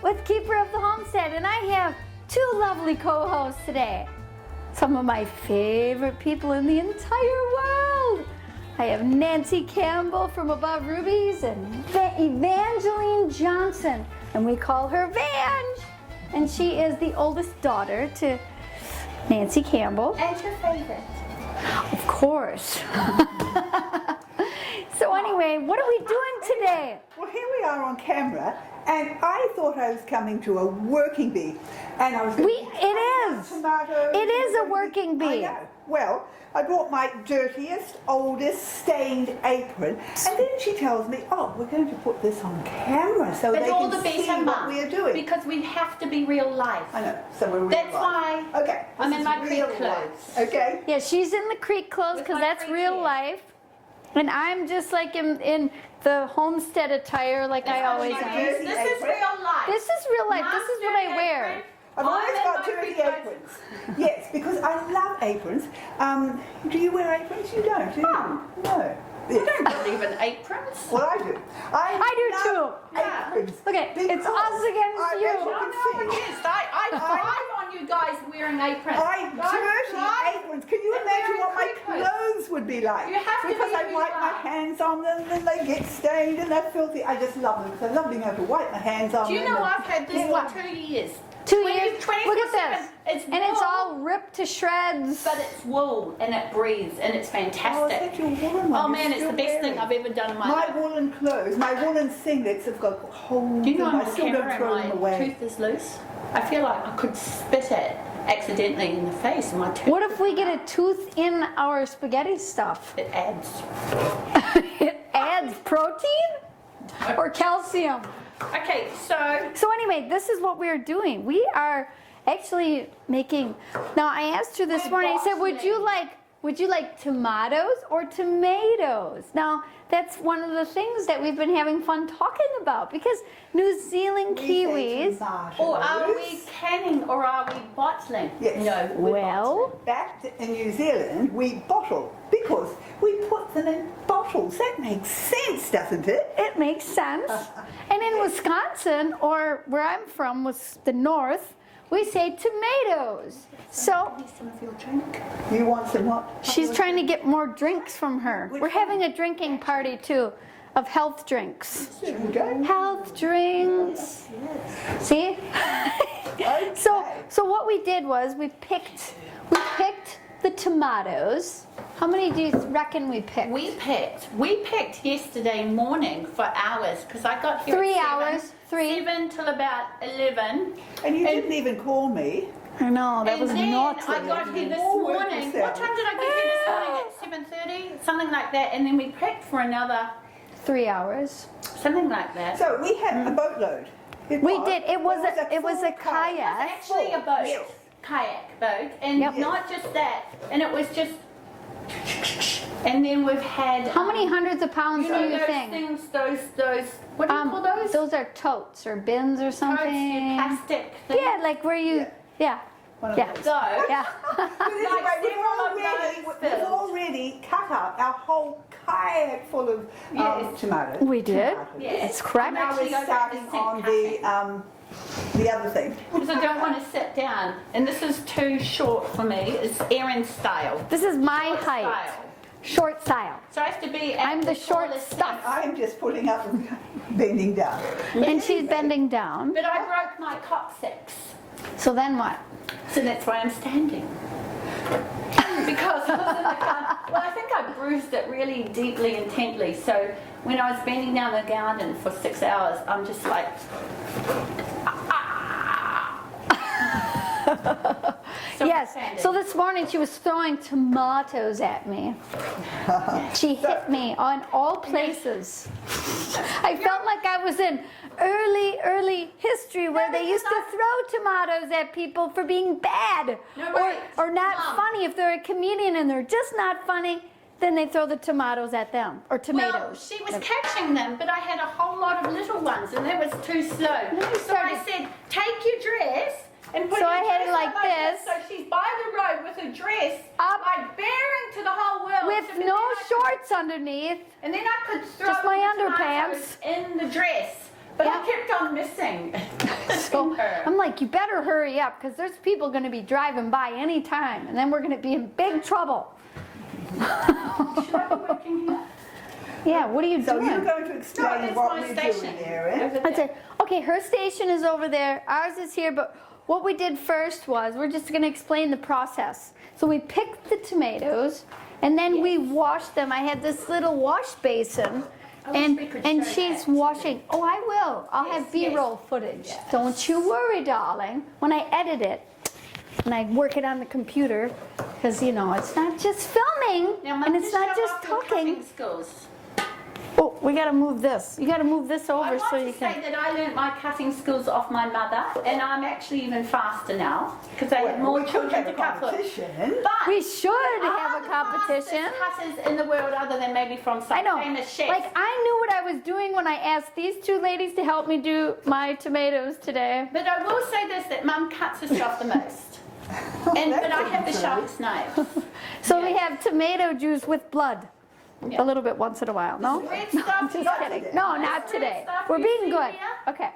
with Keeper of the Homestead, and I have two lovely co-hosts today. Some of my favorite people in the entire world. I have Nancy Campbell from Above Rubies and Evangeline Johnson, and we call her Vange. And she is the oldest daughter to Nancy Campbell. And your favorite. Of course. So anyway, what are we doing today? Well, here we are on camera, and I thought I was coming to a working bee, and I was going to It is. tomatoes. It is a working bee. I know. Well, I brought my dirtiest, oldest, stained apron, and then she tells me, "Oh, we're going to put this on camera so But they all can the see better, what Mum, we are doing." because we have to be real life. I know. So we're real That's life. why Okay. I'm this in is my real creek life, clothes. Okay. Yeah, she's in the creek clothes With because my that's creek real hair. life. And I'm just like in the homestead attire like I always my am. dirty This is apron. real life. This is real life. This is what I wear. I've always got dirty aprons. Yes, because I love aprons. Do you wear aprons? You don't, do you? No. No. I don't believe in aprons. Well, I do. I do love too. Yeah. Aprons. Okay, it's because us against I you. bet No, can no, see. yes, I thrive on you guys wearing aprons. Dirty aprons. Can you and imagine wearing what my creek clothes. clothes would be like? You have to because be I who wipe you my are. hands on them and they get stained and they're filthy. I just love them because I love being able to wipe my hands on Do you them. know and- I've had this Yeah. for 2 years? 2 20 years. Look at this. It's And it's wool, all ripped to shreds. But it's wool and it breathes and it's Oh, is fantastic. that your woolen one? Oh You're man, it's still the best wearing thing it. I've ever done in my My life. woolen clothes, my woolen singlets have got holes. Do you know in them. I'm I on still don't camera throw them and away. my tooth is loose? I feel like I could spit it accidentally in the face and my tooth. What if we get a tooth in our spaghetti stuff? It adds. It adds protein or calcium. Okay, so So anyway, this is what we're doing. We are actually making. Now I asked her this We're morning. I said, bottling. would you like tomatoes or tomatoes? Now that's one of the things that we've been having fun talking about because New Zealand We say kiwis. tomatoes. or are we canning or are we bottling? Yes. No, we're Well, Back in New Zealand, we bottle because we put them in bottles. That makes sense, doesn't it? it makes sense. And in Wisconsin, or where I'm from, was the north, we say tomatoes. So bottling. Some of your drink. You want some what? she's trying to get more drinks from her. We're having a drinking party too, of health drinks. There we go. Health drinks. See? So what we did was we picked the tomatoes. How many do you reckon we picked? We picked yesterday morning for hours because I got here 3 at 7, hours. 7 till about 11. And you didn't even call me. I know, that And was then naughty. I got here this More work morning. yourself. What time did I get here this morning? At 7:30, something like that. And then we picked for another 3 hours. something like that. So we had a boatload. We did. It was a full kayak. Actually, a boat, Yes. kayak boat, and Yep. not just that. And it was just. And then we've had. How many hundreds of pounds You know do you those think? things, those. What do you call those? Those are totes or bins or Totes, something. your plastic things. Yeah, like where you. Yeah. One of Yeah. those. So. Yeah. But anyway, several of those we've filled. already cut up our whole kayak full of Yes. tomatoes. We did. Tomatoes. Yes. It's correct. Now Actually, we're I got starting the on sink the other thing. Because I don't want to sit down, and this is too short for me. It's Erin style. This is my Short height. style. Short style. So I have to be. At I'm the short tallest stuff. I am just putting up and bending down. And she's bending down. But I broke my coccyx, So then what? so that's why I'm standing. Because I was in the garden. Well, I think I bruised it really deeply, intently. So when I was bending down the garden for 6 hours, I'm just like. So I'm Yes. standing. So this morning she was throwing tomatoes at me. She hit me on all places. I felt like I was in early history where they used to throw tomatoes at people for being bad No, right. or not Mom. funny. If they're a comedian and they're just not funny, then they throw the tomatoes at them or Well, tomatoes. she was catching them, but I had a whole lot of little ones, and that was too slow. you So I started- said, "Take your dress and put So your I had it dress like up this. So she's by the road with her dress Up. like bearing to the whole world. With So then no I could- shorts underneath. And then I could throw Just my the underpants. tomatoes in the dress. But Yeah. I kept on missing So her. I'm like, you better hurry up because there's people going to be driving by any time, and then we're going to be in big trouble. Should I be working here? Yeah, what are you So doing? you're going to No, explain that's what my we're station. doing there, eh? Over I'd there. say, okay, her station is over there, ours is here, but what we did first was, we're just going to explain the process. So we picked the tomatoes, and then we washed them. I had this little wash basin, I wish we could and show she's that. washing. Oh, I will. I'll have Yes, B-roll footage. Yes. Don't you worry, darling. When I edit it, and I work it on the computer, because, you know, it's not just filming, Now, Mum, and it's not show just off your talking. cutting skills. Oh, we got to move this. You got to move this I over want so to you say can. that I learnt my cutting skills off my mother, and I'm actually even faster now because I have more we could children have to a cut for. competition. But We should are have a the competition. fastest cutters in the world, other than maybe from some I know. famous chefs. Like, I knew what I was doing when I asked these two ladies to help me do my tomatoes today. But I will say this: that Mum cuts her stuff the most, and but I have the sharpest knife. So we have tomato juice with blood. Yeah. A little bit once in a while, no? Red stuff, Just not kidding. today. No, This not red today. stuff We're you being see good. here? Okay.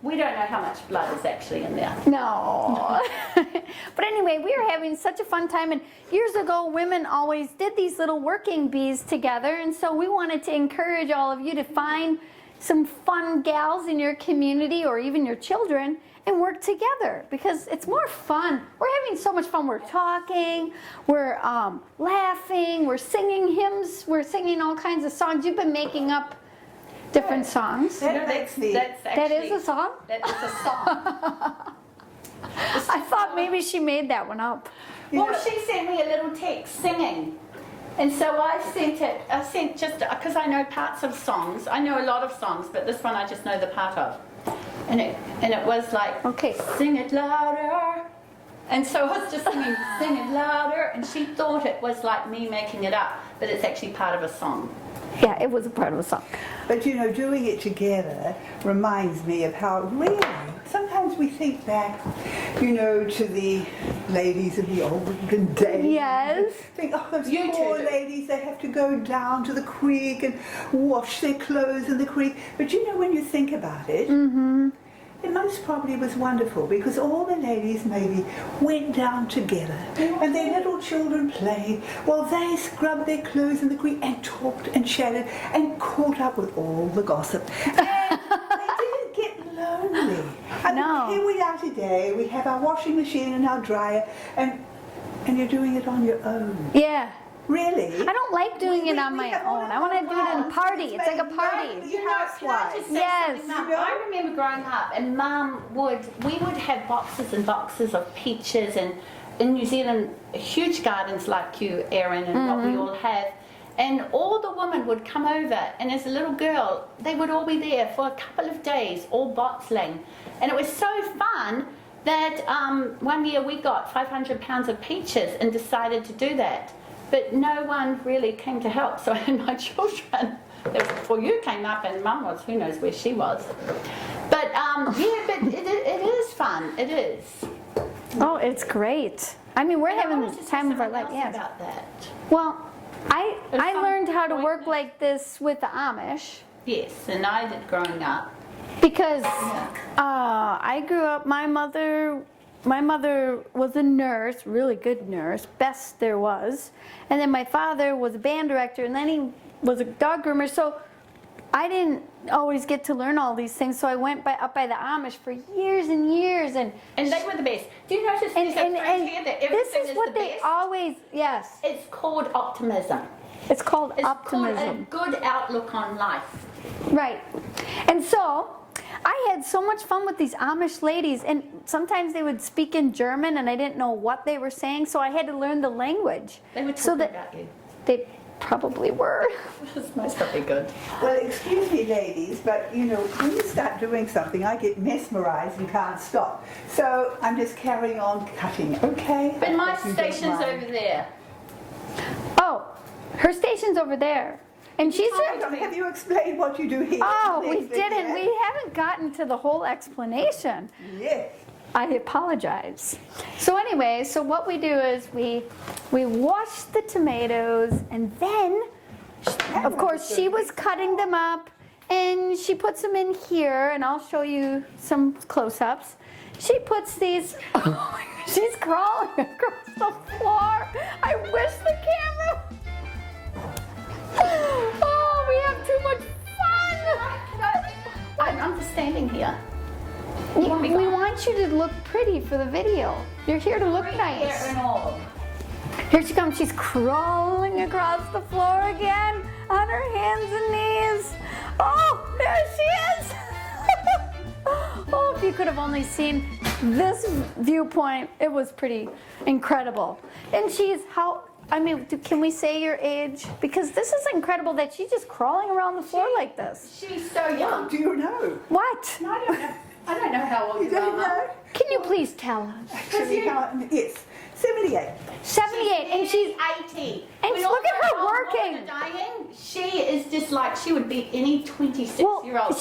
We don't know how much blood is actually in there. No. But anyway, we are having such a fun time. And years ago, women always did these little working bees together. And so we wanted to encourage all of you to find some fun gals in your community or even your children and work together because it's more fun. We're having so much fun. We're talking, we're laughing, we're singing hymns, we're singing all kinds of songs. You've been making up different songs. That No, makes the- that's That actually, is a song? That is a song. I thought maybe she made that one up. Well, she sent me a little text singing. And so I sent it, I sent just, because I know parts of songs. I know a lot of songs, but this one I just know the part of. And it was like, Okay. sing it louder. And so I was just singing, sing it louder. And she thought it was like me making it up, but it's actually part of a song. Yeah, it was a part of a song. But you know, doing it together reminds me of how really, sometimes we think back, you know, to the ladies of the olden days. Yes. Think, oh, those You poor too. ladies, they have to go down to the creek and wash their clothes in the creek. But you know, when you think about it, it most probably was wonderful because all the ladies maybe went down together and their little children played while they scrubbed their clothes in the creek and talked and chatted and caught up with all the gossip. And they didn't get lonely. And No. here we are today, we have our washing machine and our dryer and you're doing it on your own. Yeah. Really? I don't like doing We- it we- on we my have all own. of I want to our do it in a plans. party. It's like a It's party. made You know, can I just say Yes. something, Mum? You know? I remember growing up, and Mum we would have boxes and boxes of peaches, and in New Zealand, huge gardens like you, Erin, and what we all have. And all the women would come over, and as a little girl, they would all be there for a couple of days, all bottling. And it was so fun that one year we got 500 pounds of peaches and decided to do that. But no one really came to help, so I had my children. That was before you came up, and Mum was, who knows where she was. But yeah, but it is fun, it is. Oh, it's great. I mean, we're And I having wanted the to say time of our something life. else Yes. about that. Well, I There's learned how to some work point like this with the Amish Yes, and I did growing up. because Yeah. I grew up. My mother was a nurse, really good nurse, best there was. And then my father was a band director, and then he was a dog groomer. So I didn't always get to learn all these things. So I went up by the Amish for years and years, and And they were the best. Do you notice and, there's a and, phrase here that and this everything is is what the they best? always yes. It's called optimism. It's called It's optimism. called a good outlook on life. Right. And so I had so much fun with these Amish ladies, and sometimes they would speak in German and I didn't know what they were saying, so I had to learn the language. They were talking So that about you. they probably were. It's most probably good. Well, excuse me, ladies, but you know, when you start doing something, I get mesmerized and can't stop. So I'm just carrying on cutting, okay? But my If you don't station's mind. over there. Oh, her station's over there. And she's Hold on, have you explained what you do here? Oh, we Next didn't. again? We haven't gotten to the whole explanation. Yes. I apologize. So anyway, so what we do is we wash the tomatoes, and then of course she was cutting them up, and she puts them in here, and I'll show you some close-ups. She puts these, oh my gosh, she's crawling across the floor. I wish the camera, oh, we have too much fun. I'm just standing here. We want you to look pretty for the video. You're here to look nice. Hair and all. Here she comes. She's crawling across the floor again on her hands and knees. Oh, there she is. Oh, if you could have only seen this viewpoint, it was pretty incredible. And she's can we say your age? Because this is incredible that she's just crawling around the floor like this. She's so young. Do you know? What? No, I don't know. I don't know how old You don't know? Can you please tell us? Actually, yes, 78. 78, and she's 80. And When look at all her the old working. women are dying, she is just like she would be any 26-year-old.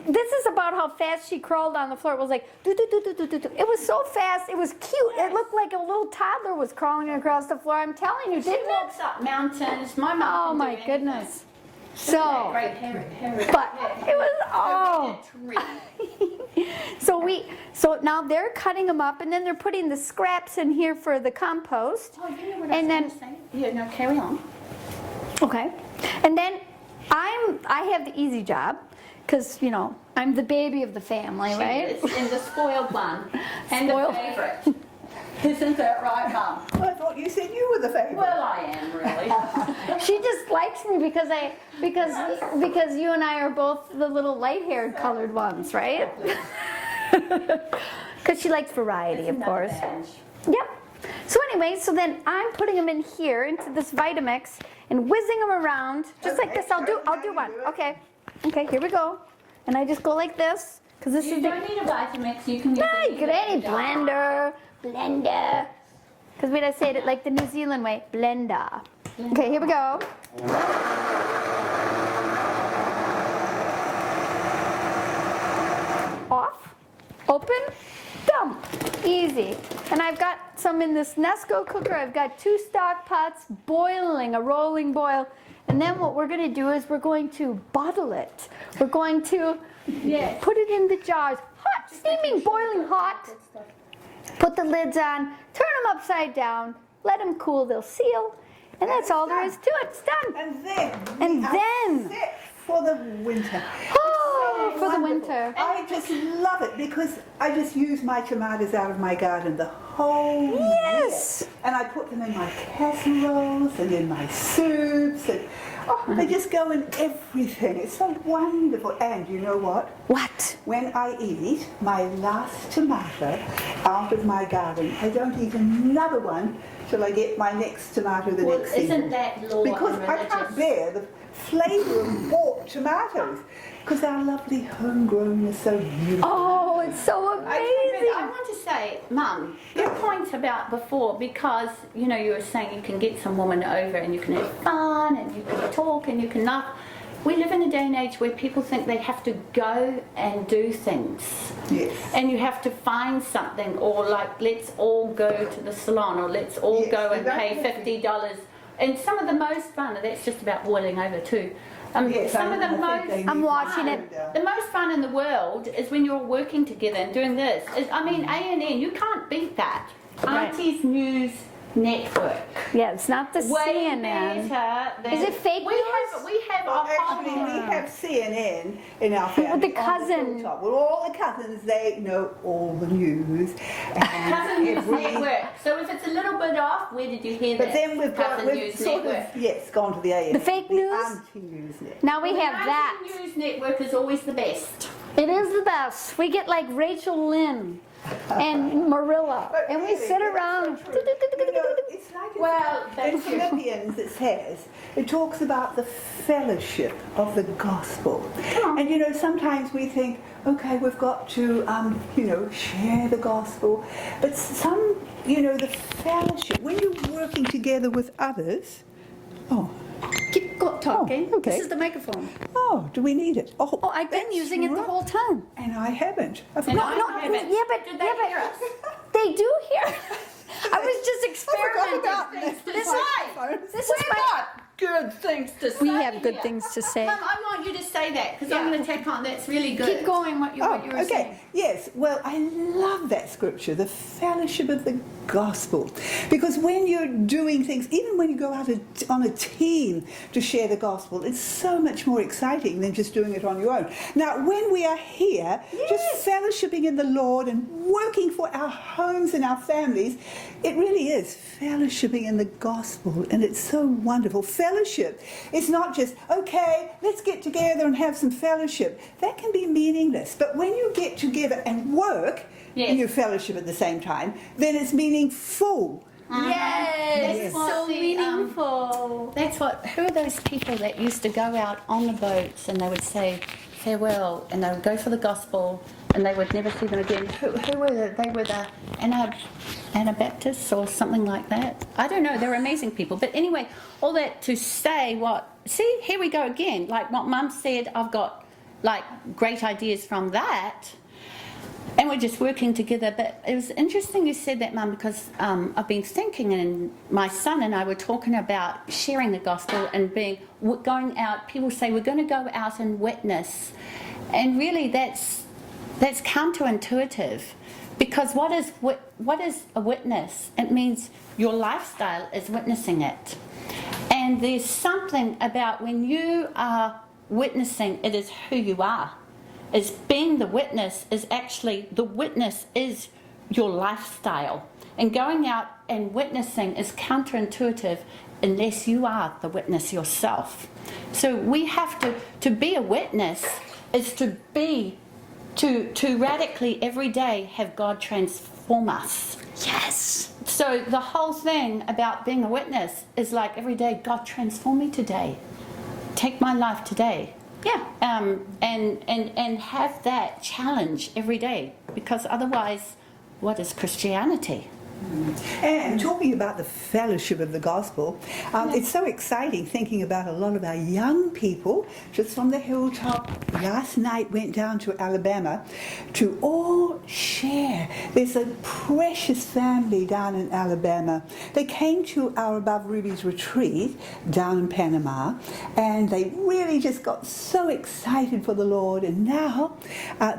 This is about how fast she crawled on the floor. It was like, do, do, do, do, do, do, do. It was so fast. It was cute. It looked like a little toddler was crawling across the floor. I'm telling you, She didn't it? walks up mountains. My mum Oh can do my anything. goodness. Isn't that So, great hair. but it was, oh. So now they're cutting them up, and then they're putting the scraps in here for the compost. Oh, you know what And I then- was going to say? Yeah, no, carry on. Okay. And then I have the easy job, because, you know, I'm the baby of the family, She right? is, and the spoiled one. And Spoiled. the favourite. Isn't that right, Mum? Well, I thought you said you were the favourite. Well, I am, really. She just likes me because you and I are both the little light-haired colored ones, right? Because she likes variety, of course. Yep. So anyway, so then I'm putting them in here into this Vitamix and whizzing them around just like this. I'll do one. Okay. Okay. Here we go. And I just go like this because this You is don't need a Vitamix, you can use no, you could any blender. Because we just say it like the New Zealand way, blender. Okay, here we go. Off, open, dump. Easy. And I've got some in this Nesco cooker. I've got 2 stock pots boiling, a rolling boil. And then what we're going to do is we're going to bottle it. We're going to put it in the jars. Hot, steaming, boiling hot. Put the lids on, turn them upside down, let them cool, they'll seal. And that's all there is to it. It's done. And then, And we are then- set for the winter. Oh, It's for the wonderful. winter. I just love it because I just use my tomatoes out of my garden the whole Yes. year. And I put them in my casseroles and in my soups. And they just go in everything. It's so wonderful. And you know what? What? When I eat my last tomato out of my garden, I don't eat another one till I get my next tomato the Well, next season. isn't that law Because and I can't religious? bear the flavour of bought tomatoes. Because our lovely homegrown is so beautiful. Oh, it's so I amazing. want to say, Mum, your point about before, because, you know, you were saying you can get some woman over and you can have fun and you can talk and you can laugh. We live in a day and age where people think they have to go and do things. Yes. And you have to find something, or like, let's all go to the salon, or let's all Yes, go and you don't pay have to- $50. And some of the most fun, and that's just about boiling over too. Yes, Some of the I think most they I'm need to watching slow it. down. the most fun in the world is when you're all working together and doing this. I mean, A&N, you can't beat that. Right. Auntie's News Network. Yeah, it's not the Way CNN. better than... Is it fake we news? We have Well, a actually, we whole... have CNN in our family. With the on cousin. hilltop. Well, all the cousins, they know all the news. And Cousin News every- Network. So if it's a little bit off, where did you hear But that? then we've got, Cousin we've News sort Network. of, yes, gone to the AM. The fake news? Auntie News Network. Now we The have that. Auntie News Network is always the best. It is the best. We get like Rachel Lynn and Marilla, But and we really, sit it's around. so true. You know, it's like Well, in thank you. Philippians it says, it talks about the fellowship of the gospel. And you know, sometimes we think, okay, we've got to, share the gospel. But some, the fellowship, when you're working together with others, Keep talking. Oh, okay. This is the microphone. do we need it? Oh, I've been that's using it the right. whole time. And I haven't. I've And got- I haven't. Yeah, but Did they hear us? they do hear. I was just I forgot experimenting. about This this. is Microphones. This is my good things to say. We have good here. things to say. Mum, I want you to say that because I'm Yeah. going to take on. That's really good. Keep going what you were okay. saying. Yes. Well, I love that scripture, the fellowship of the gospel, because when you're doing things, even when you go out on a team to share the gospel, it's so much more exciting than just doing it on your own. Now, when we are here, just fellowshipping in the Lord and working for our homes and our families, it really is fellowshipping in the gospel, and it's so wonderful. Fellowship is not just, okay, let's get together and have some fellowship. That can be meaningless. But when you get together and work in your fellowship at the same time, then it's meaningful. Yes, That's so what the, meaningful. That's what. Who are those people that used to go out on the boats and they would say farewell and they would go for the gospel and they would never see them again? Who were they? They were the Anabaptists or something like that. I don't know. They're amazing people. But anyway, all that to say what? See, here we go again. Like what Mum said, I've got like great ideas from that. And we're just working together. But it was interesting you said that, Mum, because I've been thinking, and my son and I were talking about sharing the gospel and going out. People say we're going to go out and witness, and really that's counterintuitive, because what is a witness? It means your lifestyle is witnessing it, and there's something about when you are witnessing, it is who you are. Is being the witness is actually, the witness is your lifestyle. And going out and witnessing is counterintuitive unless you are the witness yourself. So we have to be a witness is to radically every day have God transform us. Yes. So the whole thing about being a witness is like every day, God transform me today. Take my life today. Yeah. And have that challenge every day, because otherwise, what is Christianity? And talking about the fellowship of the gospel, it's so exciting thinking about a lot of our young people just from the hilltop. Last night went down to Alabama to all share. There's a precious family down in Alabama. They came to our Above Ruby's retreat down in Panama, and they really just got so excited for the Lord, and now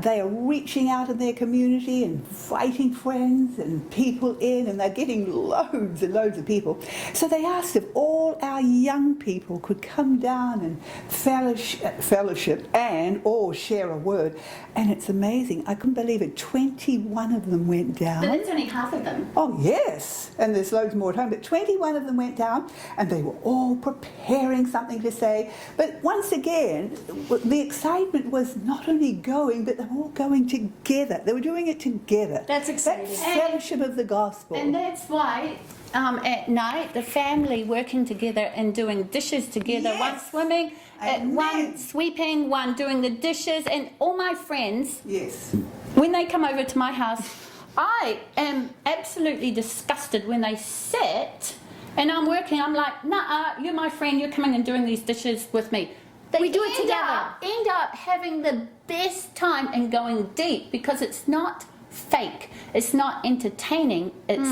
they are reaching out in their community, inviting friends and people in, and they're getting loads and loads of people. So they asked if all our young people could come down and fellowship and or share a word. And it's amazing. I couldn't believe it. 21 of them went down. But it's only half of them. Oh, yes. And there's loads more at home. But 21 of them went down, and they were all preparing something to say. But once again, the excitement was not only going, but they were all going together. They were doing it together. That's exciting. That fellowship of the gospel. And that's why at night, the family working together and doing dishes together, Yes. one swimming, Amen. one sweeping, one doing the dishes, and all my friends, Yes. when they come over to my house, I am absolutely disgusted when they sit and I'm working. I'm like, nah, you're my friend, you're coming and doing these dishes with me. We do it together. End up having the best time and going deep, because it's not fake, it's not entertaining, it's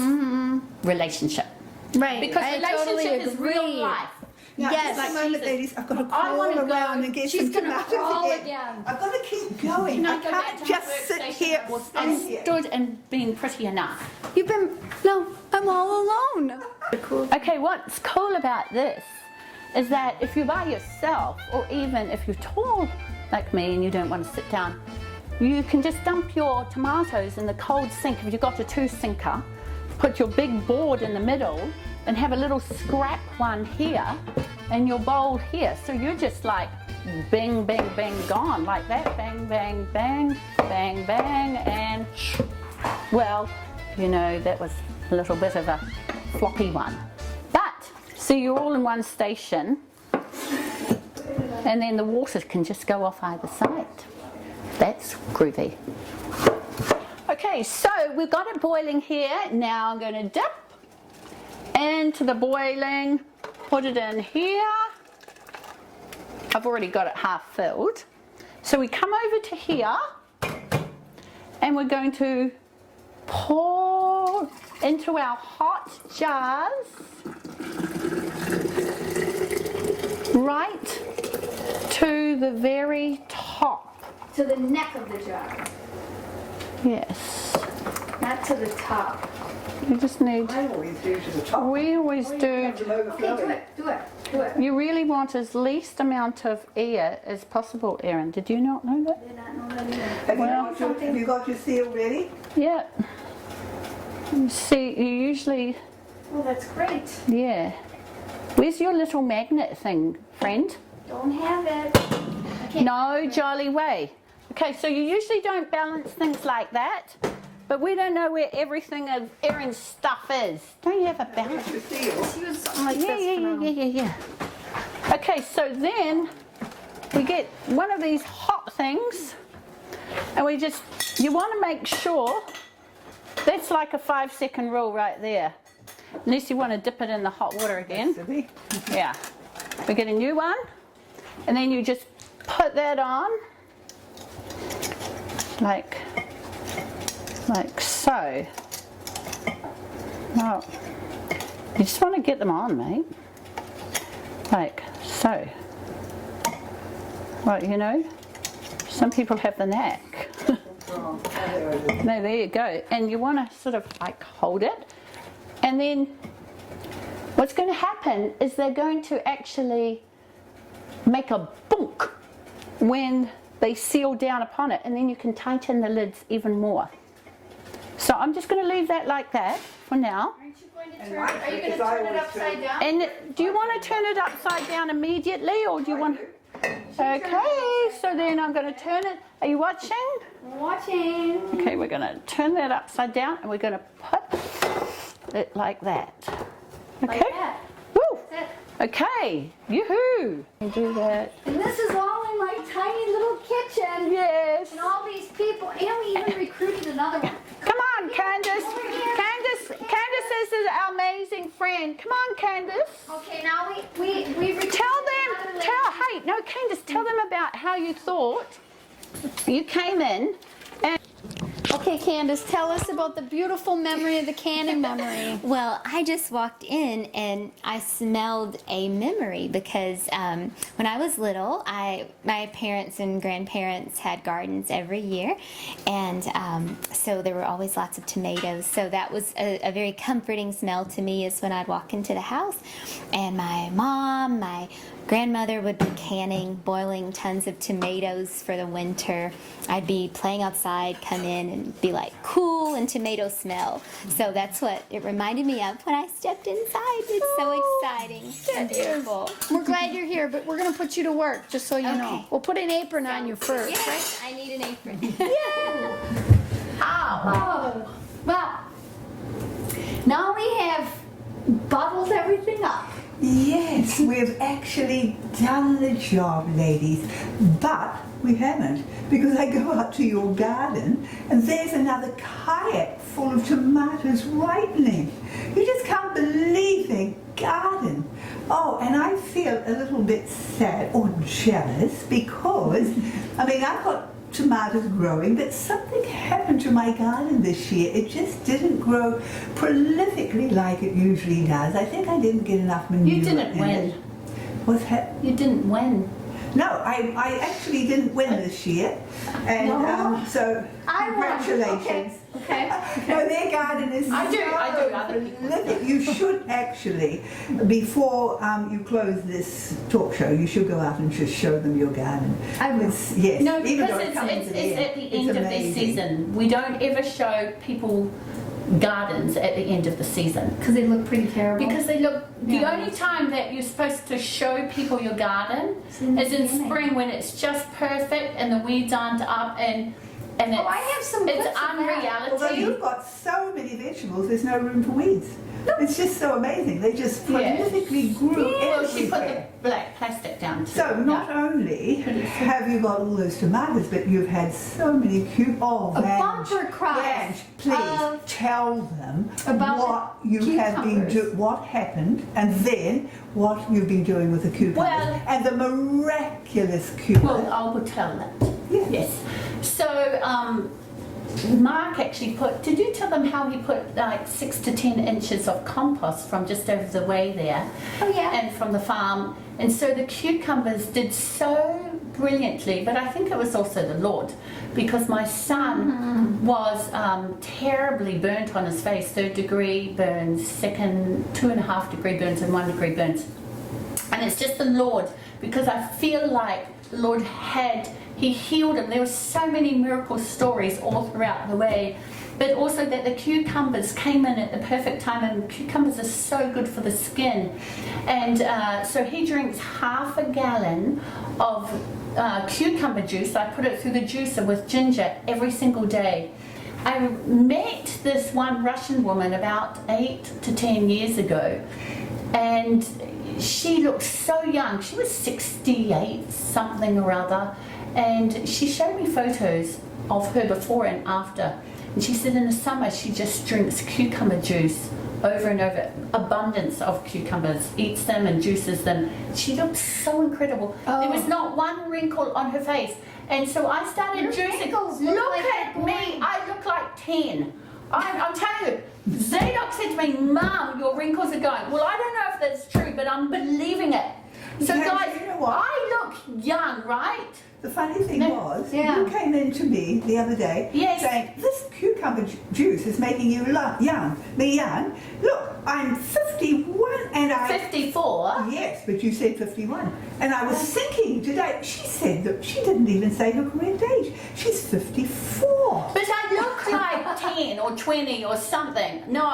relationship. Right. Because I relationship totally is real agree. life. Now, Yes. just a moment, Jesus. ladies. I've got to I wanna crawl go. around and get She's some gonna tomatoes crawl again. again. I've got to keep going. Can I I go back can't to my just sit workstation? here or I stand here. stood and being pretty enough. You've been, no, I'm all alone. Okay, what's cool about this is that if you're by yourself, or even if you're tall like me and you don't want to sit down, you can just dump your tomatoes in the cold sink. If you've got a 2-sinker, put your big board in the middle and have a little scrap one here and your bowl here. So you're just like bang, bang, bang, gone like that. Bang, bang, bang, bang, bang, and well, you know, that was a little bit of a floppy one. But, so you're all in one station, and then the water can just go off either side. That's groovy. Okay, so we've got it boiling here. Now I'm going to dip into the boiling, put it in here. I've already got it half filled. So we come over to here, and we're going to pour into our hot jars. right to the very top. To the neck of the jar, Yes. not to the top. You just need, I always do to the top. we always You do, have them Okay, overflowing. do it. you really want as least amount of air as possible, Erin. Did you not know that? Did not know that either. Have you got your seal ready? Yeah. You see, you usually, Oh, that's great. yeah. Where's your little magnet thing, friend? Don't have it. I can't. No jolly way. Okay, so you usually don't balance things like that, but we don't know where everything of Erin's stuff is. Don't you have a balance? Your seal. Let's use something like Yeah, this for now. yeah. Okay, so then we get one of these hot things, and you want to make sure that's like a 5-second rule right there. Unless you want to dip it in the hot water again. Silly. Yeah. We get a new one, and then you just put that on like so. Well, you just want to get them on, mate. Like so. Well, you know, some people have the knack. Oh, there it is. No, there you go. And you want to sort of like hold it. And then what's going to happen is they're going to actually make a bonk when they seal down upon it. And then you can tighten the lids even more. So I'm just going to leave that like that for now. Aren't you going to And turn my it? Are you trick going to is I turn it always upside turn- down? And do you want to turn it upside down immediately, or do you want... Okay, so then I'm going to turn it. Are you watching? Watching. Okay, we're going to turn that upside down, and we're going to put it like that. Okay? Like that. Woo! That's it. Okay, yoo-hoo! Do that. And this is all in my tiny little kitchen. Yes. And all these people, and we even recruited another one. Come on, Candace. Over here. Candace is our amazing friend. Come on, Candace. Okay, now we recruited Tell another them, lady. hey, no, Candace, tell them about how you thought you came in and... Okay, Candace, tell us about the beautiful memory of the canning memory. Well, I just walked in and I smelled a memory because when I was little, my parents and grandparents had gardens every year, and so there were always lots of tomatoes. So that was a very comforting smell to me is when I'd walk into the house, and my mom, my grandmother would be canning, boiling tons of tomatoes for the winter. I'd be playing outside, come in and be like cool and tomato smell. So that's what it reminded me of when I stepped inside. It's so exciting and beautiful. We're glad you're here, but we're going to put you to work, just so you know. Okay. We'll put an apron on you first. Yes, I need an apron. Oh, well, now we have bottled everything up. Yes, we've actually done the job, ladies, but we haven't, because I go out to your garden and there's another kayak full of tomatoes ripening. You just can't believe their garden. Oh, and I feel a little bit sad or jealous because, I mean, I've got tomatoes growing, but something happened to my garden this year. It just didn't grow prolifically like it usually does. I think I didn't get enough manure. You didn't in win. it. What's that? You didn't win. No, I actually didn't win this year, and No? so I won. congratulations. Okay. No, their garden is I do, so other people. prolific. You should actually, before you close this talk show, you should go out and just show them your garden. I will. Yes, No, even because though it's coming to at the it's end of their amazing. season. We don't ever show people gardens at the end of the season. Because they look pretty terrible. Because they look, the Yeah. only time that you're supposed to show people your garden It's in the is in beginning. spring when it's just perfect and the weeds aren't up and it's, Oh, I have some it's clips of that. Although unreality. you've got so many vegetables, there's no room for weeds. It's just so amazing. They just Yeah. prolifically grew Well, she put the everywhere. black plastic down too. So not only have you got all those tomatoes, but you've had so many cute. Oh, A Vange, bumper crop Vange, please of- tell them about what the you have been cucumbers. what happened, and then what you've been doing with the cucumbers Well- and the miraculous cucumbers. Well, I will tell that. Yes. Yes. So Mark actually put, did you tell them how he put like 6 to 10 inches of compost from just over the way there? Oh, yeah. And from the farm. And so the cucumbers did so brilliantly, but I think it was also the Lord, because my son was terribly burnt on his face, 3rd degree burns, second 2.5 degree burns, and 1 degree burns. And it's just the Lord, because I feel like the Lord He healed him. There were so many miracle stories all throughout the way, but also that the cucumbers came in at the perfect time, and cucumbers are so good for the skin. And so he drinks half a gallon of cucumber juice. I put it through the juicer with ginger every single day. I met this one Russian woman about 8 to 10 years ago, and she looked so young. She was 68 something or other, and she showed me photos of her before and after, and she said in the summer she just drinks cucumber juice over and over, abundance of cucumbers, eats them and juices them. She looked so incredible. There was not one wrinkle on her face, and so I started Your juicing. wrinkles Look look like at they're me, I look like 10. I'm telling you, Zadok said to me, Mum, your wrinkles are going. Well, I don't know if that's true, but I'm believing it. So Yeah, guys, you know what? I look young, right? The funny thing was, Yeah. you came in to me the other day Yes. saying, this cucumber juice is making you young. Me young. Look, I'm 51 and I... 54. Yes, but you said 51. And I was thinking today, she said that she didn't even say her correct age. She's 54. But I look like 10 or 20 or something. No.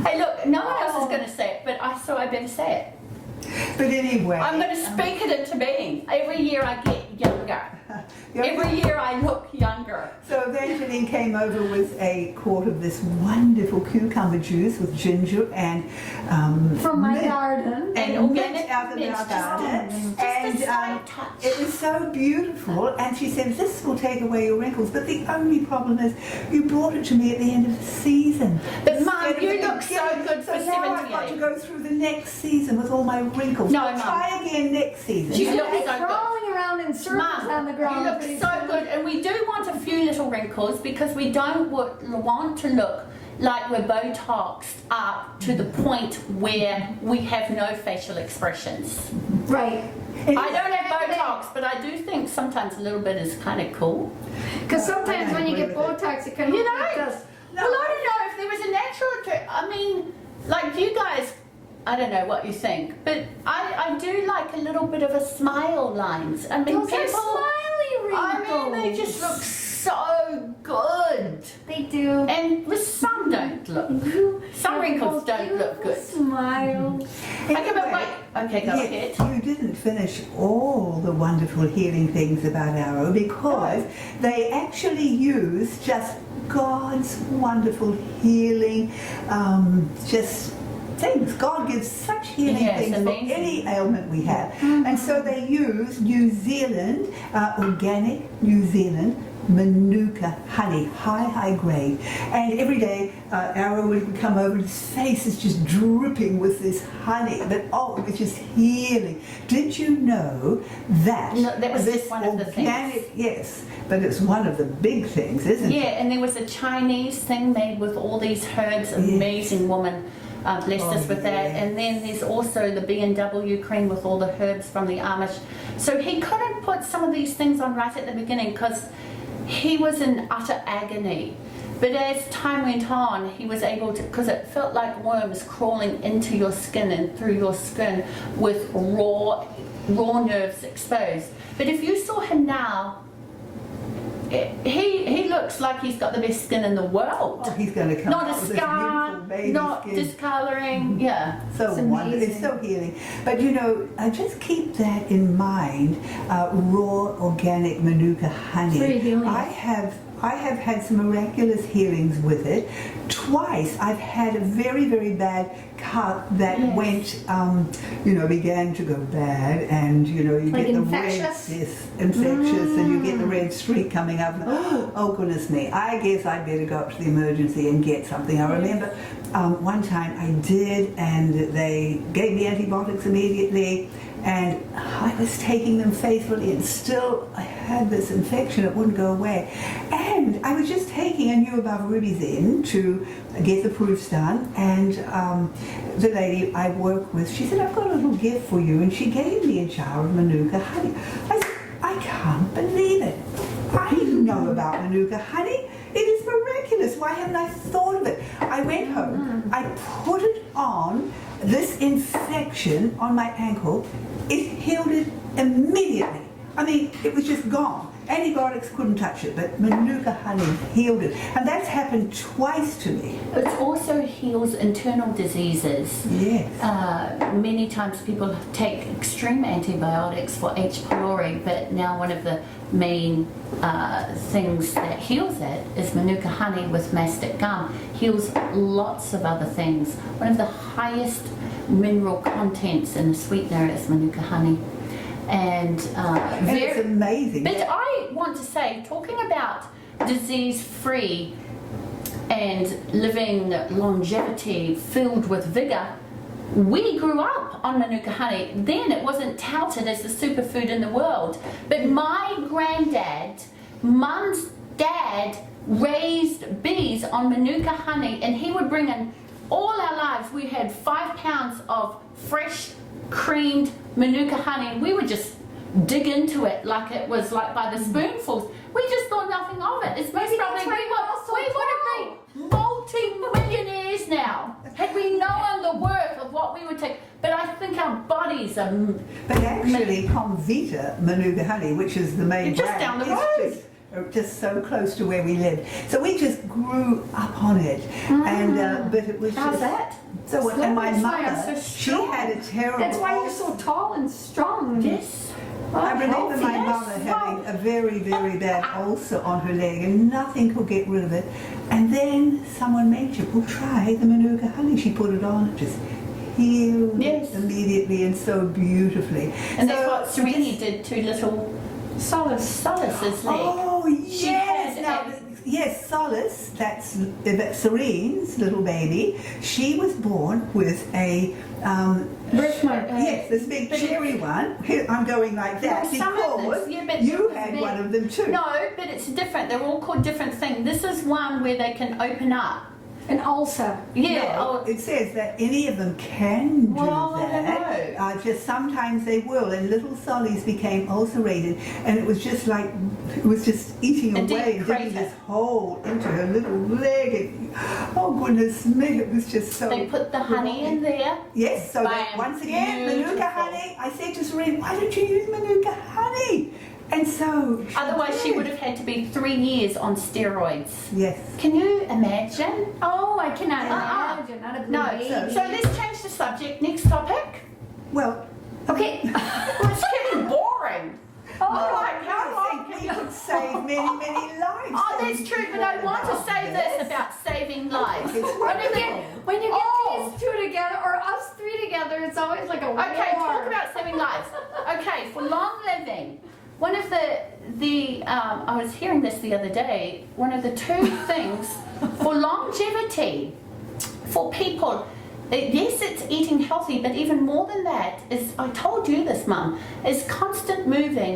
Hey, look, no one else is going to say it, but so I better say it. But anyway... I'm going to speak it into being. Every year I get younger. Every year I look younger. So Evangeline came over with a quart of this wonderful cucumber juice with ginger and From my mint. garden. And organic mint out of mint, our garden. just a And slight touch. it was so beautiful. And she said, this will take away your wrinkles. But the only problem is you brought it to me at the end of the season. But Mum, Instead of you the look so beginning. good for So now I've got to 78. go through the next season with all my wrinkles. No, I'll Mum. try again next season. You look Like so good. crawling around in circles Mum, on the ground. you look pretty so soon. good, and we do want a few little wrinkles because we don't want to look like we're Botoxed up to the point where we have no facial expressions. Right. I don't have Botox, but I do think sometimes a little bit is kind of cool. Because I sometimes don't when you agree get with it. Botox, it can You look know? like this. Well, I don't know if there was a natural. I mean, like you guys, I don't know what you think, but I do like a little bit of a smile lines. I mean, Those are smiley wrinkles. I mean, they just look so good. They do. And with some don't look. Some wrinkles don't look good. Smile. Okay, but wait. Okay, go ahead. You didn't finish all the wonderful healing things about Arrow because they actually use just God's wonderful healing, just things. God gives such healing Yes, things amazing. for any ailment we have. And so they use New Zealand, organic New Zealand Manuka honey, high grade. And every day Arrow would come over and his face is just dripping with this honey. But oh, it's just healing. Did you know that? No, that was this just one of the organic, things. yes, but it's one of the big things, isn't it? Yeah, and there was a Chinese thing made with all these herbs. Amazing woman blessed us with that. yes. And then there's also the B&W cream with all the herbs from the Amish. So he couldn't put some of these things on right at the beginning because he was in utter agony. But as time went on, he was able to, because it felt like worms crawling into your skin and through your skin with raw nerves exposed. But if you saw him now, he looks like he's got the best skin in the world. Oh, he's going to come Not out a with this scar, beautiful baby not skin. discoloring, yeah. So It's wonderful. It's amazing. so healing. But you know, just keep that in mind. Raw organic Manuka honey. Very healing. I have had some miraculous healings with it. Twice I've had a very bad cut that Yes. went, began to go bad, and you Like get the infectious? red, yes, infectious, and you get the red streak coming up. Oh goodness me! I guess I better go up to the emergency and get something. I remember one time I did, and they gave me antibiotics immediately. And I was taking them faithfully, and still I had this infection. It wouldn't go away. And I was just taking a new above rubies in to get the proofs done. And the lady I work with, she said, "I've got a little gift for you." And she gave me a jar of Manuka honey. I said, "I can't believe it. I know about Manuka honey. It is miraculous. Why haven't I thought of it?" I went home. I put it on this infection on my ankle. It healed it immediately. I mean, it was just gone. Antibiotics couldn't touch it, but Manuka honey healed it. And that's happened twice to me. It also heals internal diseases. Yes. Many times people take extreme antibiotics for H. pylori, but now one of the main things that heals it is Manuka honey with mastic gum. Heals lots of other things. One of the highest mineral contents in the sweetener is Manuka honey. And It's amazing. But I want to say, talking about disease-free and living longevity filled with vigor, we grew up on Manuka honey. Then it wasn't touted as the superfood in the world. But my granddad, Mum's dad, raised bees on Manuka honey, and he would bring in, all our lives we had 5 pounds of fresh creamed Manuka honey, and we would just dig into it like it was like by the spoonfuls. We just thought nothing of it. It's most probably we would have been multi-millionaires now had we known the worth of what we would take. But I think our bodies are. But actually, Comvita Manuka honey, which is the main Just brand, down the is road. just so close to where we live. So we just grew up on it, and but it was How's just that? so. And my That's why I'm mother, so she strong. had a terrible. That's why you're so tall and strong. Yes. I remember my Healthy, mother yes. having a very, very bad ulcer on her leg, and nothing could get rid of it. And then someone mentioned, "Well, try the Manuka honey." She put it on, it just healed Yes. immediately and so beautifully. And so that's what Sereni just- did to little Solace's leg. Oh She yes, had now yes, Solace. That's Serene's little baby. She was born with a Birthmark. yes, this big but cherry one. Here, I'm going like that No, some of because them, yeah, but you it's had big. one of them too. No, but it's different. They're all called different things. This is one where they can open up. An ulcer. Yeah. No, it says that any of them can do Well, I don't that. know. Just sometimes they will, and little Solly's became ulcerated, and it was just like it was just eating A away deep and digging crater. this hole into her little leg. And, oh goodness me, it was just so. They put the honey in there. Yes, so that Bam, once again, beautiful. Manuka honey. I said to Serene, "Why don't you use Manuka honey?" And so. Otherwise, she did. would have had to be 3 years on steroids. Yes. Can you imagine? Oh, I cannot Uh-uh. imagine. Not a blue No. baby. So let's change the subject. Next topic. Well. Okay. Well, it's getting boring. Oh, Like, how I long think can we you? could save many, many lives. Oh, that's true, but I want to say this about saving lives. It's When you get, when you get Oh. these two together, or us three together, it's always like a war. Okay, talk about saving lives. Okay, for long living, one of the I was hearing this the other day. One of the 2 things for longevity for people. Yes, it's eating healthy, but even more than that is, I told you this, Mum, is constant moving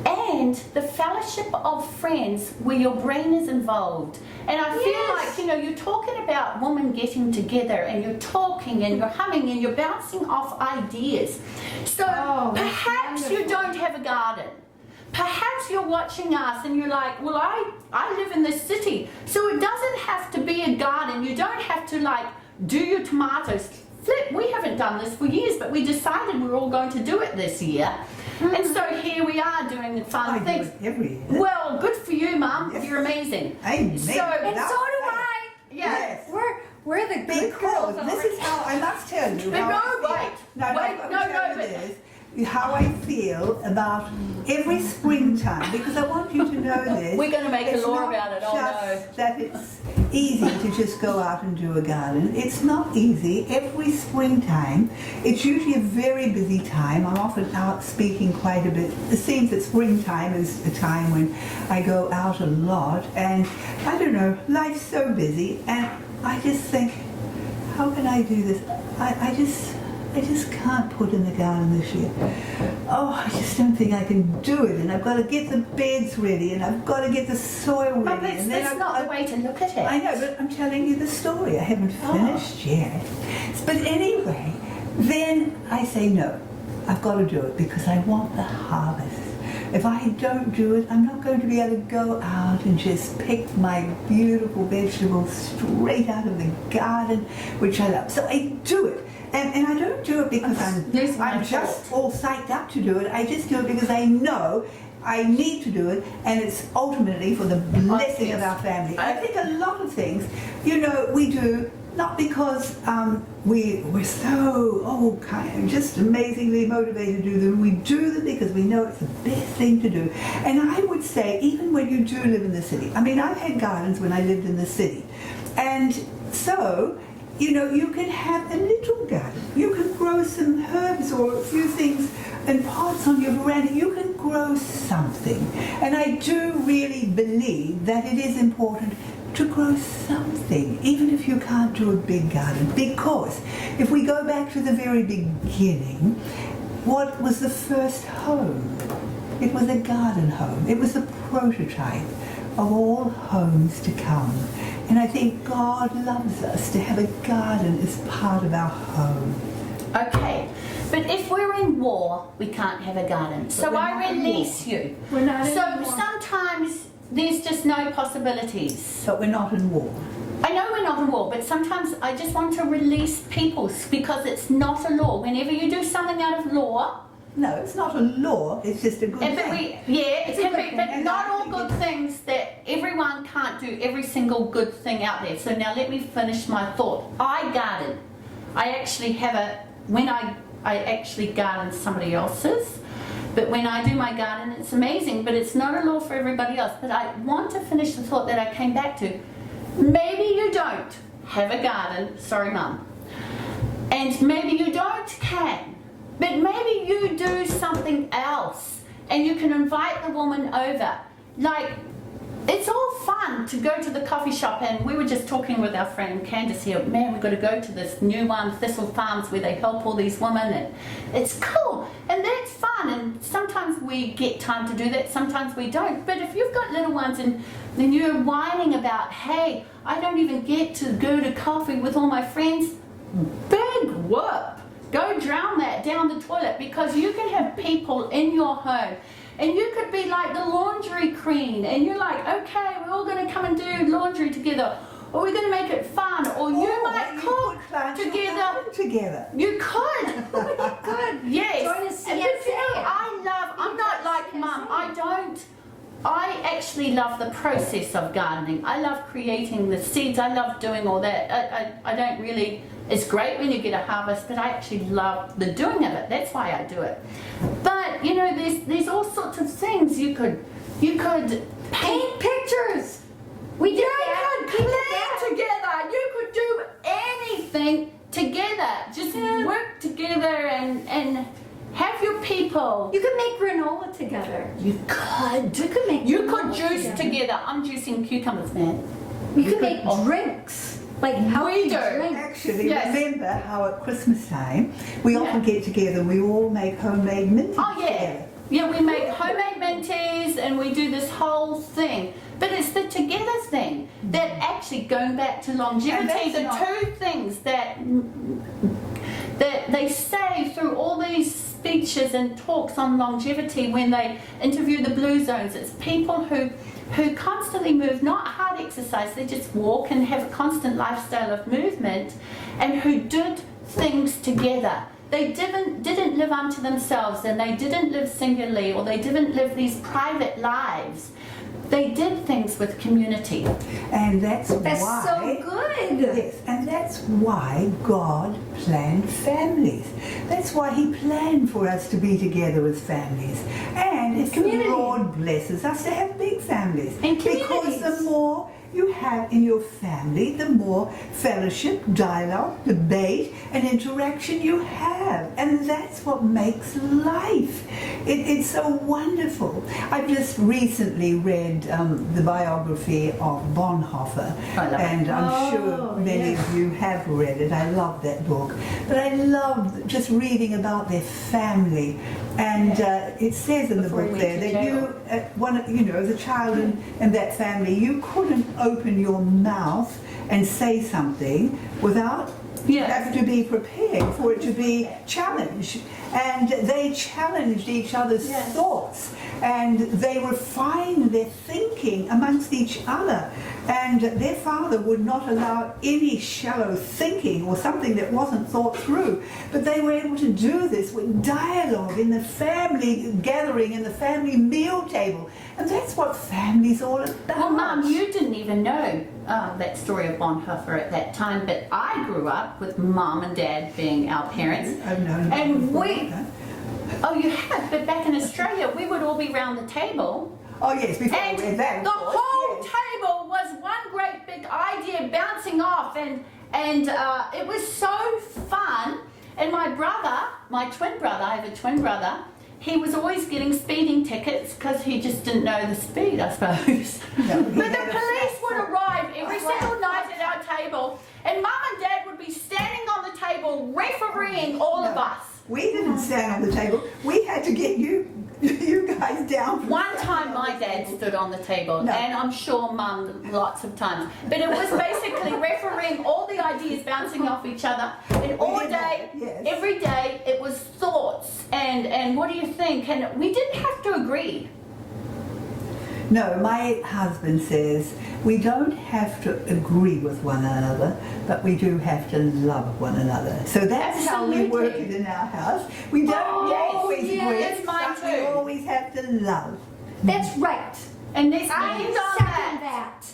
and the fellowship of friends where your brain is involved. And I feel like, you're talking about women getting together and you're talking and you're humming and you're bouncing off ideas. So Oh, that's perhaps you don't have a garden. Perhaps you're watching us and you're like, well, I live in this city, so it doesn't have to be a garden. You don't have to do your tomatoes. Flip, we haven't done this for years, but we decided we were all going to do it this year. And so here we are doing the I fun do things. it every year. Well, good for you, Mum. Yes. You're amazing. Amen. So, And That's so do right. I. yeah. Yes. We're the good girls. Because this is how I must tell you. But how no, I feel. wait. No, Wait, I've got to no, tell no, you but- this. how I feel about every springtime, because I want you to know this. We're going to make a It's law not about it. Oh just no. that it's easy to just go out and do a garden. It's not easy. Every springtime, it's usually a very busy time. I'm often out speaking quite a bit. It seems that springtime is a time when I go out a lot, and I don't know, life's so busy, and I just think, how can I do this? I just can't put in the garden this year. Oh, I just don't think I can do it, and I've got to get the beds ready, and I've got to get the soil ready. But that's not the way to look at it. I know, but I'm telling you the story. I haven't finished yet. But anyway, then I say no. I've got to do it because I want the harvest. If I don't do it, I'm not going to be able to go out and just pick my beautiful vegetables straight out of the garden, which I love. So I do it. And I don't do it because I'm just all psyched up to do it. I just do it because I know I need to do it, and it's ultimately for the blessing of our family. I think a lot of things, we do not because we're so just amazingly motivated to do them. We do them because we know it's the best thing to do. And I would say, even when you do live in the city, I mean, I've had gardens when I lived in the city, and so you can have a little garden. You can grow some herbs or a few things in pots on your veranda. You can grow something. And I do really believe that it is important to grow something, even if you can't do a big garden. Because if we go back to the very beginning, what was the first home? It was a garden home. It was a prototype of all homes to come. And I think God loves us to have a garden as part of our home. Okay, but if we're in war, we can't have a garden. So I release you. We're not in So war. sometimes there's just no possibilities. But we're not in war. I know we're not in war, but sometimes I just want to release people because it's not a law. Whenever you do something out of law, No, it's not a law, it's just a good but thing. it can be, but And not I all think good things. That everyone can't do every single good thing out there. So now let me finish my thought. I garden. I actually have I actually garden somebody else's. But when I do my garden, it's amazing, but it's not a law for everybody else. But I want to finish the thought that I came back to. Maybe you don't have a garden, sorry Mum, and maybe you can, but maybe you do something else and you can invite the woman over. Like, it's all fun to go to the coffee shop, and we were just talking with our friend Candace here, man, we've got to go to this new one, Thistle Farms, where they help all these women, and it's cool, and that's fun, and sometimes we get time to do that, sometimes we don't. But if you've got little ones and then you're whining about, hey, I don't even get to go to coffee with all my friends, big whoop. Go drown that down the toilet, because you can have people in your home. And you could be like the laundry queen, and you're like, okay, we're all going to come and do laundry together, or we're going to make it fun, or you might cook together. You could. Good. Yes. Join a And CSA. I'm not like Mum. I actually love the process of gardening. I love creating the seeds. I love doing all that. I don't really, it's great when you get a harvest, but I actually love the doing of it. That's why I do it. But there's all sorts of things you could Paint pictures. We did that. could play together. You could do anything together. Just work together and have your people. You could make granola together. You could. We could make. You could granola juice together. I'm juicing cucumbers, man. We could make drinks. Like healthy We do. drinks. Actually, Yes. remember how at Christmas time we often get together, we all make homemade minties Oh yeah. together. Yeah, we make homemade minties and we do this whole thing. But it's the together thing that actually, going back to longevity, the two things that they say through all these speeches and talks on longevity when they interview the blue zones, it's people who constantly move, not hard exercise, they just walk and have a constant lifestyle of movement, and who did things together. They didn't live unto themselves, and they didn't live singularly, or they didn't live these private lives. they did things with community. And that's why... so good. Yes, and that's why God planned families. That's why He planned for us to be together as families. And it's the Community. Lord blesses us to have big families. And because communities. the more you have in your family, the more fellowship, dialogue, debate, and interaction you have. And that's what makes life. It's so wonderful. I've just recently read the biography of Bonhoeffer, I love it. and I'm sure many of you have read it. I love that book. But I love just reading about their family. And it says in the Before he book went there to that jail. as a child in that family, you couldn't open your mouth and say something without you have to be prepared for it to be challenged. And they challenged each other's thoughts, and they refined their thinking amongst each other. And their father would not allow any shallow thinking or something that wasn't thought through. But they were able to do this with dialogue in the family gathering, in the family meal table. And that's what family's all about. Well, Mum, you didn't even know that story of Bonhoeffer at that time, but I grew up with Mum and Dad being our parents. I've known And before we, that. oh, you have, but back in Australia, we would all be round the table. Oh yes, before And I read that, of the course, whole yes. table was one great big idea bouncing off, and it was so fun. And my brother, my twin brother, I have a twin brother, he was always getting speeding tickets because he just didn't know the speed, I suppose. No, he But the had a police flat would foot. arrive every single night at our table, and Mum and Dad would be standing on the table refereeing all of No. us. We didn't stand on the table. We had to get you guys down. from One standing time on my the dad table. stood on the table, No. and I'm sure Mum lots of times. But it was basically refereeing all the ideas bouncing off each other. And all did day, that, yes. every day, it was thoughts and what do you think? And we didn't have to agree. No, my husband says we don't have to agree with one another, but we do have to love one another. So that's how we work it in our house. We don't yes, always yes, agree, that's mine but we too. always have to love. That's right. And let's I end on second that.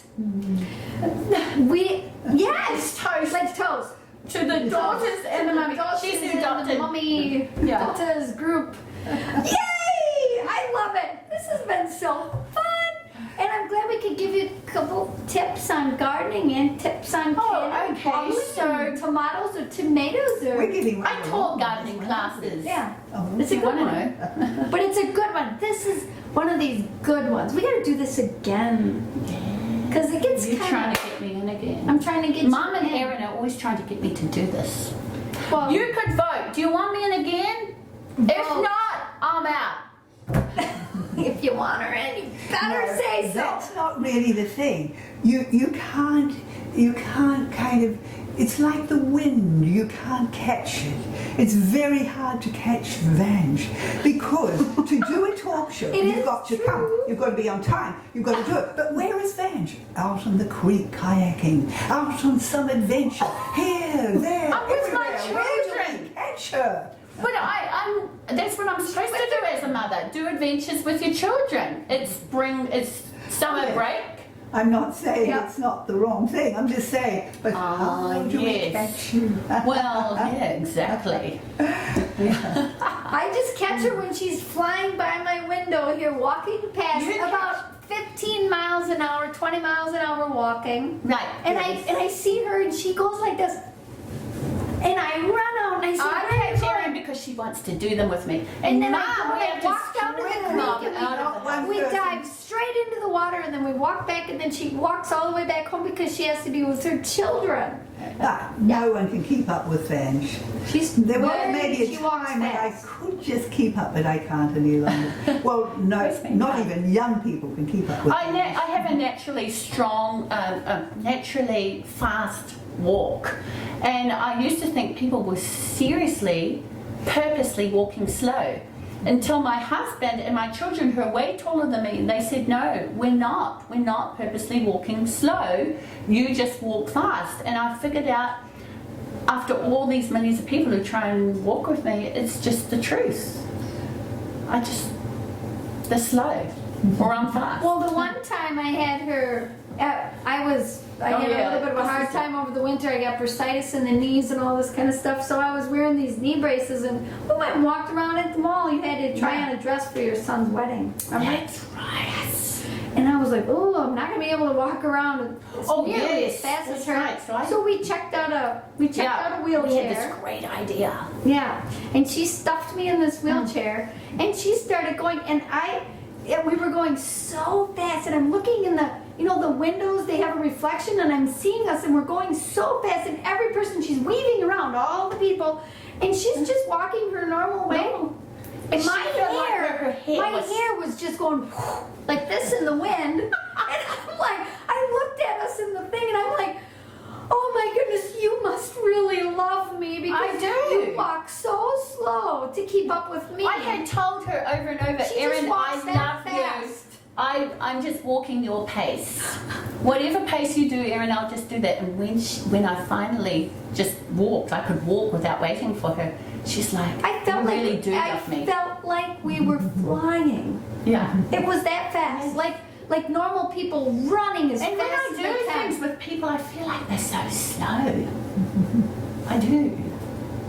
We yes. Toast. Let's toast. to the daughters and the mummy. She's the adopted. mummy Yeah. daughters group. Yay! I love it. This has been so fun. And I'm glad we could give you a couple tips on gardening and tips on canning okay, broccoli so- or tomatoes or tomatoes or We're getting I taught gardening classes. yeah. Oh, It's a You good wanna one. know? But it's a good one. This is one of these good ones. We got to do this again because it gets You're kind trying of. to get me in again. I'm trying to get Mum you and in. Erin are always trying to get me to do this. Well, You could vote. Do you want me in again? If Vote. not, I'm out. if you want her in, you better No, say so. That's not really the thing. You can't kind of. It's like the wind. You can't catch it. It's very hard to catch Vange because to do a talk show, It you've is got to true. come. You've got to be on time. You've got to do it. But where is Vange? Out on the creek kayaking. Out on some adventure. Here, there, I'm with my everywhere. Where do children. we catch her? But that's what I'm supposed to do as a mother. Do adventures with your children. It's summer Yeah. break. I'm not saying Yeah. it's not the wrong thing. I'm just saying, but how do we yes. catch you? Well, yeah, exactly. I just catch her when she's flying by my window here, walking past You catch- about 15 miles an hour, 20 miles an hour walking. Right. And Yes. I see her and she goes like this. And I run out and I say, I "Where are you catch Erin going?" because she wants to do them with me. And then Mum, I go we and have to walk down to the swim creek up and out of the house. we dive straight into the water and then we walk back and then she walks all the way back home because she has to be with her children. No one can keep up with Vange. There was Well, maybe she a walks time when I fast. could just keep up, but I can't any longer. Well, no, Where's my not mum? even young people can keep up with I Vange. have a naturally strong, naturally fast walk. And I used to think people were seriously, purposely walking slow. Until my husband and my children, who are way taller than me, they said, no, we're not. We're not purposely walking slow. You just walk fast. And I figured out, after all these millions of people who try and walk with me, it's just the truth. They're slow. or run fast. Well, the one time I had her, I had a little bit of a hard time over the winter. I got bursitis in the knees and all this kind of stuff. So I was wearing these knee braces, and we went and walked around at the mall. You had to try on a dress for your son's wedding. Remember? That's right. And I was like, oh, I'm not gonna be able to walk around nearly as fast as her. Right. So we checked out a wheelchair. We had this great idea. Yeah, and she stuffed me in this wheelchair, and she started going, and we were going so fast, and I'm looking in the windows, they have a reflection, and I'm seeing us, and we're going so fast, and every person, she's weaving around all the people, and she's just walking her normal way. And my hair was just going like this in the wind, and I'm like, I looked at us in the thing, and I'm like, oh my goodness, you must really love me because I do. you walk so slow to keep up with me. I had told her over and over, She Erin, just walks I that love you. fast. I'm just walking your pace. Whatever pace you do, Erin, I'll just do that. And when I finally just walked, I could walk without waiting for her. She's like, I felt you really do love me. I felt like we were flying. Yeah. It was that fast, like normal people running as And when fast I as do they can. things with people, I feel like they're so slow. I do.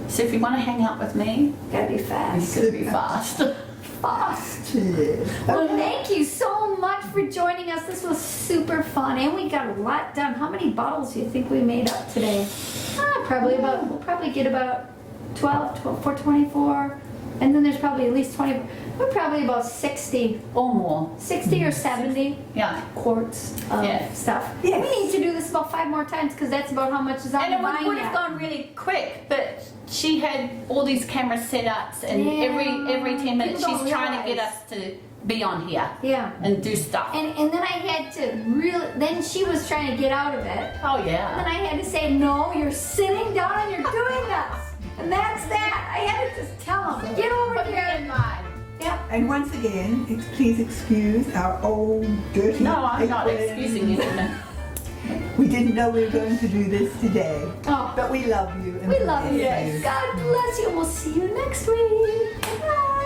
So if you want to hang out with me, Gotta be you fast. could be fast. Fast. Cheers. Well, thank you so much for joining us. This was super fun, and we got a lot done. How many bottles do you think we made up today? We'll probably get about 12 for 24, and then there's probably at least 20. We're probably about 60 Or more. 60 or 70 Yeah. quarts of Yeah. stuff. Yes. We need to do this about 5 more times because that's about how much is on And the it vine would have yet. gone really quick, but she had all these camera setups, and Yeah. every 10 minutes People she's don't trying to get realize. us to be on here Yeah. and do stuff. And then I had to really, then she was trying to get out of it. Oh And then yeah. I had to say, no, you're sitting down and you're doing this. And that's that. I had to just tell him, get over Put me here. in line. Yep. And once again, please excuse our old dirty. No, I'm not apron. excusing you. We didn't know we were going to do this today, Oh, but we love you. And we love you. bless God bless you. And we'll see you next week. Bye.